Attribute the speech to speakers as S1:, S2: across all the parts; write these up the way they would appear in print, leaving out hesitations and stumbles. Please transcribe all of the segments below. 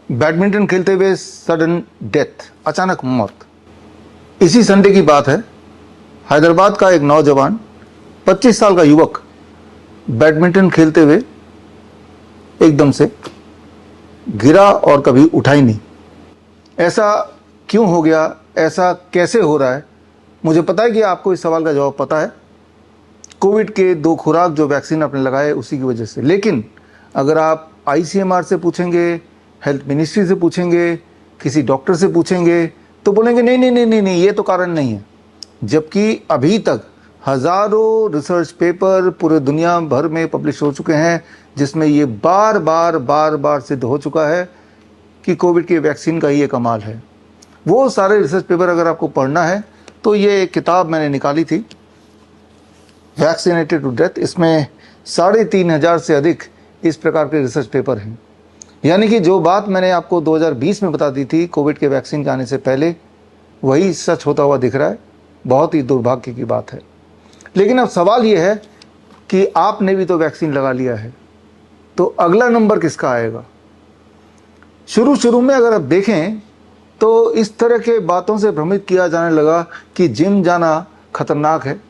S1: Badminton खेलते हुए sudden death, अचानक मौत। इसी संडे की बात है, हैदराबाद का एक नौजवान 25 साल का युवक बैडमिंटन खेलते हुए एकदम से गिरा और कभी उठा ही नहीं। ऐसा क्यों हो गया, ऐसा कैसे हो रहा है? मुझे पता है कि आपको इस सवाल का जवाब पता है। कोविड के 2 खुराक जो वैक्सीन आपने लगाए उसी की वजह से। लेकिन अगर आप ICMR से पूछेंगे, हेल्थ मिनिस्ट्री से पूछेंगे, किसी डॉक्टर से पूछेंगे तो बोलेंगे नहीं नहीं नहीं नहीं नहीं, ये तो कारण नहीं है। जबकि अभी तक हजारों रिसर्च पेपर पूरे दुनिया भर में पब्लिश हो चुके हैं जिसमें ये बार बार सिद्ध हो चुका है कि कोविड की वैक्सीन का ये कमाल है। वो सारे रिसर्च पेपर अगर आपको पढ़ना है तो ये एक किताब मैंने निकाली थी, वैक्सीनेटेड टू डेथ। इसमें 3,500 से अधिक इस प्रकार के रिसर्च पेपर हैं। यानी कि जो बात मैंने आपको 2020 में बता दी थी कोविड के वैक्सीन के आने से पहले, वही सच होता हुआ दिख रहा है। बहुत ही दुर्भाग्य की बात है। लेकिन अब सवाल ये है कि आपने भी तो वैक्सीन लगा लिया है, तो अगला नंबर किसका आएगा? शुरू में अगर आप देखें तो इस तरह के बातों से भ्रमित किया जाने लगा कि जिम जाना खतरनाक है,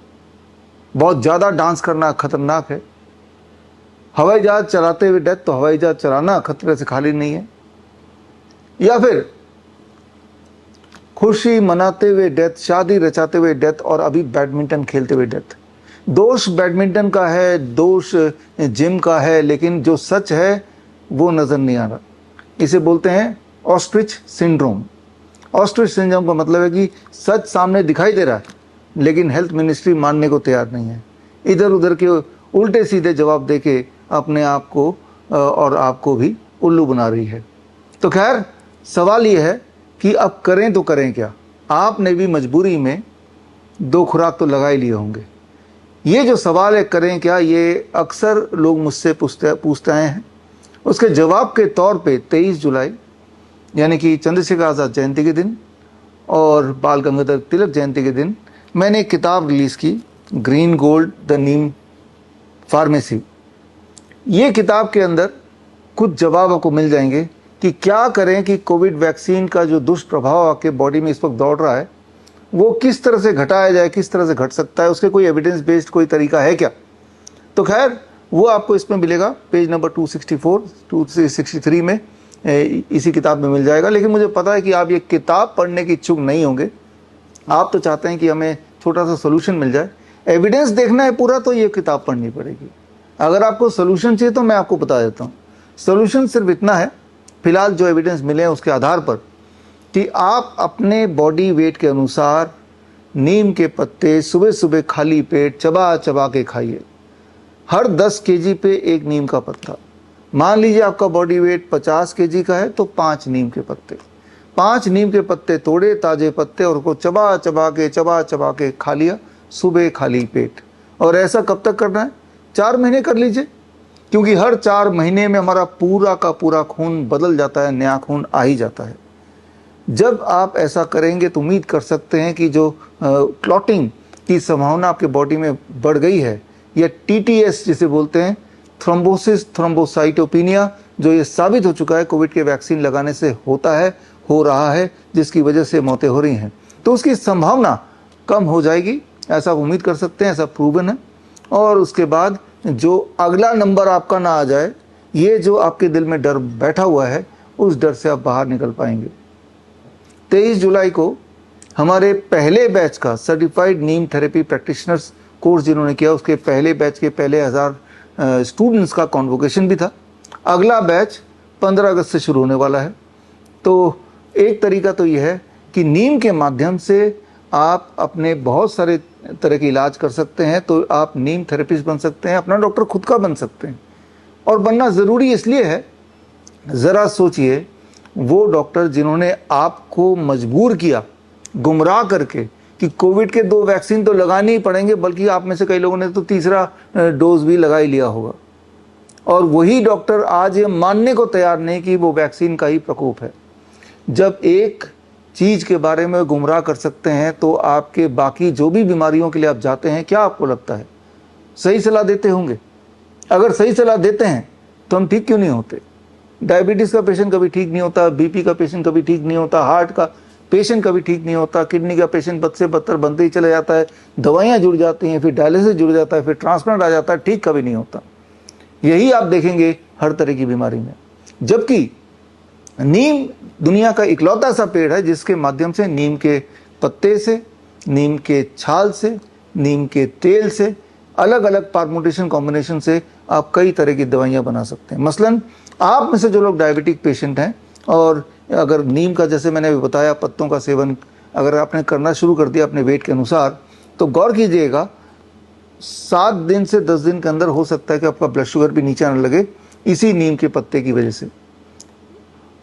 S1: बहुत ज़्यादा डांस करना खतरनाक है, हवाई जहाज चलाते हुए डेथ, तो हवाई जहाज चलाना खतरे से खाली नहीं है, या फिर खुशी मनाते हुए डेथ, शादी रचाते हुए डेथ, और अभी बैडमिंटन खेलते हुए डेथ। दोष बैडमिंटन का है, दोष जिम का है, लेकिन जो सच है वो नज़र नहीं आ रहा। इसे बोलते हैं ऑस्ट्रिच सिंड्रोम। ऑस्ट्रिच सिंड्रोम का मतलब है कि सच सामने दिखाई दे रहा है लेकिन हेल्थ मिनिस्ट्री मानने को तैयार नहीं है। इधर उधर के उल्टे सीधे जवाब देके अपने आप को और आपको भी उल्लू बना रही है। तो खैर, सवाल ये है कि अब करें तो करें क्या? आपने भी मजबूरी में 2 खुराक तो लगा ही लिए होंगे। ये जो सवाल है करें क्या, ये अक्सर लोग मुझसे पूछते आए हैं। उसके जवाब के तौर पे 23 जुलाई यानी कि चंद्रशेखर आज़ाद जयंती के दिन और बाल गंगाधर तिलक जयंती के दिन मैंने एक किताब रिलीज़ की, green gold the Neem pharmacy. ये किताब के अंदर कुछ जवाब आपको मिल जाएंगे कि क्या करें कि कोविड वैक्सीन का जो दुष्प्रभाव आपके बॉडी में इस वक्त दौड़ रहा है वो किस तरह से घटाया जाए, किस तरह से घट सकता है, उसके कोई एविडेंस बेस्ड कोई तरीका है क्या? तो खैर, वो आपको इसमें मिलेगा, पेज नंबर 264 263 में इसी किताब में मिल जाएगा। लेकिन मुझे पता है कि आप ये किताब पढ़ने की इच्छुक नहीं होंगे। आप तो चाहते हैं कि हमें छोटा सा सोल्यूशन मिल जाए। एविडेंस देखना है पूरा तो ये किताब पढ़नी पड़ेगी। अगर आपको सोल्यूशन चाहिए तो मैं आपको बता देता हूँ। सोल्यूशन सिर्फ इतना है, फिलहाल जो एविडेंस मिले हैं उसके आधार पर, कि आप अपने बॉडी वेट के अनुसार नीम के पत्ते सुबह सुबह खाली पेट चबा चबा के खाइए। हर 10 kg पे एक नीम का पत्ता। मान लीजिए आपका बॉडी वेट 50 kg का है तो 5 नीम के पत्ते, 5 नीम के पत्ते तोड़े, ताजे पत्ते, और उसको चबा चबा के खा लिया सुबह खाली पेट। और ऐसा कब तक करना है? 4 महीने कर लीजिए, क्योंकि हर 4 महीने में हमारा पूरा का पूरा खून बदल जाता है, नया खून आ ही जाता है। जब आप ऐसा करेंगे तो उम्मीद कर सकते हैं कि जो क्लॉटिंग की संभावना आपके बॉडी में बढ़ गई है, या TTS जिसे बोलते हैं, थ्रोम्बोसिस थ्रोम्बोसाइटोपिनिया, जो ये साबित हो चुका है कोविड के वैक्सीन लगाने से होता है, हो रहा है, जिसकी वजह से मौतें हो रही हैं, तो उसकी संभावना कम हो जाएगी, ऐसा आप उम्मीद कर सकते हैं, ऐसा प्रूवन है। और उसके बाद जो अगला नंबर आपका ना आ जाए, ये जो आपके दिल में डर बैठा हुआ है, उस डर से आप बाहर निकल पाएंगे। 23 जुलाई को हमारे पहले बैच का सर्टिफाइड नीम थेरेपी प्रैक्टिशनर्स कोर्स जिन्होंने किया, उसके पहले बैच के पहले 1000 स्टूडेंट्स का कॉन्वोकेशन भी था। अगला बैच 15 अगस्त से शुरू होने वाला है। तो एक तरीका तो यह है कि नीम के माध्यम से आप अपने बहुत सारे तरह के इलाज कर सकते हैं। तो आप नीम थेरेपिस्ट बन सकते हैं, अपना डॉक्टर खुद का बन सकते हैं। और बनना ज़रूरी इसलिए है, ज़रा सोचिए, वो डॉक्टर जिन्होंने आपको मजबूर किया गुमराह करके कि कोविड के 2 वैक्सीन तो लगाने ही पड़ेंगे, बल्कि आप में से कई लोगों ने तो तीसरा डोज भी लगा ही लिया होगा, और वही डॉक्टर आज ये मानने को तैयार नहीं कि वो वैक्सीन का ही प्रकोप है। जब एक चीज़ के बारे में गुमराह कर सकते हैं तो आपके बाकी जो भी बीमारियों के लिए आप जाते हैं, क्या आपको लगता है सही सलाह देते होंगे? अगर सही सलाह देते हैं तो हम ठीक क्यों नहीं होते? डायबिटीज का पेशेंट कभी ठीक नहीं होता, बीपी का पेशेंट कभी ठीक नहीं होता, हार्ट का पेशेंट कभी ठीक नहीं होता, किडनी का पेशेंट बद से बदतर बनते ही चला जाता है, दवाइयाँ जुड़ जाती हैं, फिर डायलिसिस जुड़ जाता है, फिर ट्रांसप्लांट आ जाता है, ठीक कभी नहीं होता। यही आप देखेंगे हर तरह की बीमारी में। जबकि नीम दुनिया का इकलौता सा पेड़ है जिसके माध्यम से नीम के पत्ते से, नीम के छाल से, नीम के तेल से, अलग अलग परम्यूटेशन कॉम्बिनेशन से आप कई तरह की दवाइयाँ बना सकते हैं। मसलन आप में से जो लोग डायबिटिक पेशेंट हैं और अगर नीम का, जैसे मैंने अभी बताया, पत्तों का सेवन अगर आपने करना शुरू कर दिया अपने वेट के अनुसार, तो गौर कीजिएगा 7 दिन से 10 दिन के अंदर हो सकता है कि आपका ब्लड शुगर भी नीचे आने लगे इसी नीम के पत्ते की वजह से।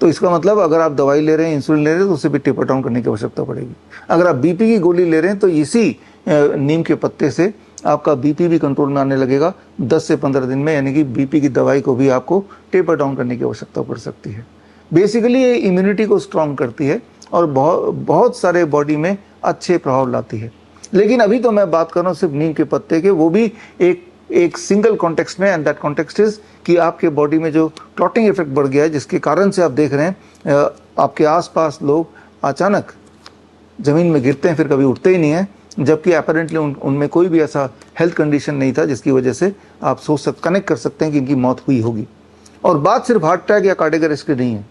S1: तो इसका मतलब अगर आप दवाई ले रहे हैं, इंसुलिन ले रहे हैं, तो उसे भी टेपर डाउन करने की आवश्यकता पड़ेगी। अगर आप बीपी की गोली ले रहे हैं तो इसी नीम के पत्ते से आपका बीपी भी कंट्रोल में आने लगेगा 10 से 15 दिन में, यानी कि बीपी की दवाई को भी आपको टेपर डाउन करने की आवश्यकता पड़ सकती है। बेसिकली ये इम्यूनिटी को स्ट्रॉन्ग करती है और बहुत सारे बॉडी में अच्छे प्रभाव लाती है। लेकिन अभी तो मैं बात कर रहा हूँ सिर्फ नीम के पत्ते के, वो भी एक सिंगल कॉन्टेक्स्ट में, एंड दैट कॉन्टेक्स्ट इज कि आपके बॉडी में जो क्लॉटिंग इफेक्ट बढ़ गया है, जिसके कारण से आप देख रहे हैं आपके आसपास लोग अचानक ज़मीन में गिरते हैं, फिर कभी उठते ही नहीं हैं, जबकि अपेरेंटली उनमें कोई भी ऐसा हेल्थ कंडीशन नहीं था जिसकी वजह से आप कनेक्ट कर सकते हैं कि इनकी मौत हुई होगी। और बात सिर्फ हार्ट अटैक या कार्डियक अरेस्ट की नहीं है।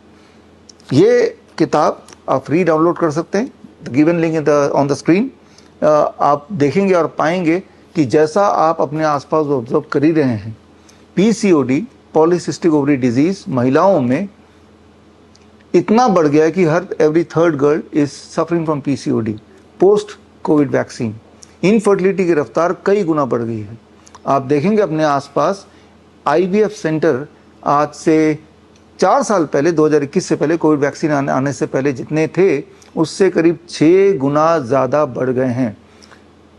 S1: ये किताब आप फ्री डाउनलोड कर सकते हैं, given link on the screen. आप देखेंगे और पाएंगे कि जैसा आप अपने आसपास ऑब्जर्व कर ही रहे हैं, पीसीओडी, पॉलीसिस्टिक ओवरी डिजीज, महिलाओं में इतना बढ़ गया है कि every third girl is suffering from PCOD post Covid vaccine. Infertility की रफ्तार कई गुना बढ़ गई है। आप देखेंगे अपने आसपास आईवीएफ सेंटर आज से 4 साल पहले, 2021 से पहले, कोविड वैक्सीन आने से पहले जितने थे उससे करीब 6 गुना ज़्यादा बढ़ गए हैं।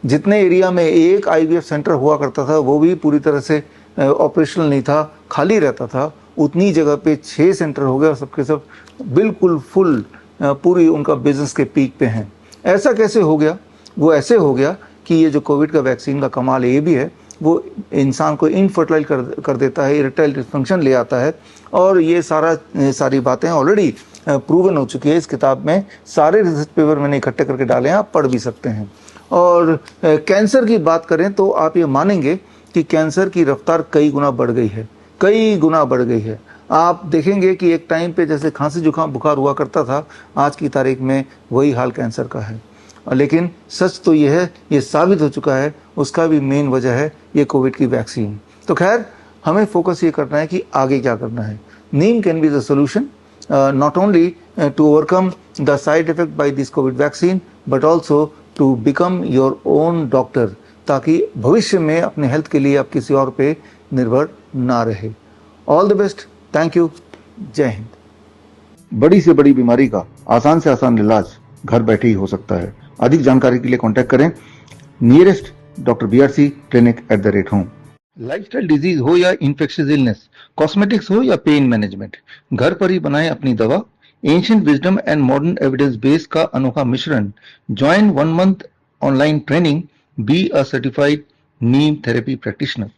S1: जितने एरिया में एक आईवीएफ सेंटर हुआ करता था वो भी पूरी तरह से ऑपरेशनल नहीं था, खाली रहता था, उतनी जगह पे 6 सेंटर हो गए और सबके सब बिल्कुल फुल, पूरी उनका बिजनेस के पीक पे हैं। ऐसा कैसे हो गया? वो ऐसे हो गया कि ये जो कोविड का वैक्सीन का कमाल ये भी है, वो इंसान को इनफर्टाइल कर देता है, इरेक्टाइल डिस्फंक्शन ले आता है। और ये सारी बातें ऑलरेडी प्रूवन हो चुकी है। इस किताब में सारे रिसर्च पेपर मैंने इकट्ठे करके डाले हैं, आप पढ़ भी सकते हैं। और कैंसर की बात करें तो आप ये मानेंगे कि कैंसर की रफ्तार कई गुना बढ़ गई है, कई गुना बढ़ गई है। आप देखेंगे कि एक टाइम पे जैसे खांसी जुकाम बुखार हुआ करता था, आज की तारीख में वही हाल कैंसर का है। लेकिन सच तो ये है, ये साबित हो चुका है, उसका भी मेन वजह है ये कोविड की वैक्सीन। तो खैर, हमें फोकस ये करना है कि आगे क्या करना है। Neem can be the solution, not only to overcome the side effect by this COVID vaccine, but also to become your own doctor, ताकि भविष्य में अपने हेल्थ के लिए आप किसी और पे निर्भर ना रहे। All the best, thank you, जय हिंद। बड़ी से बड़ी बीमारी का आसान से आसान इलाज घर बैठे ही हो सकता है। अधिक जानकारी के लिए कांटेक्ट करें nearest doctor BRC clinic @home। Lifestyle disease हो या इन्फेक्शियस इलनेस, कॉस्मेटिक्स हो या पेन मैनेजमेंट, घर पर ही बनाएं अपनी दवा। Ancient wisdom and modern evidence base का अनोखा मिश्रण। Join 1 month online training, be a certified Neem therapy practitioner.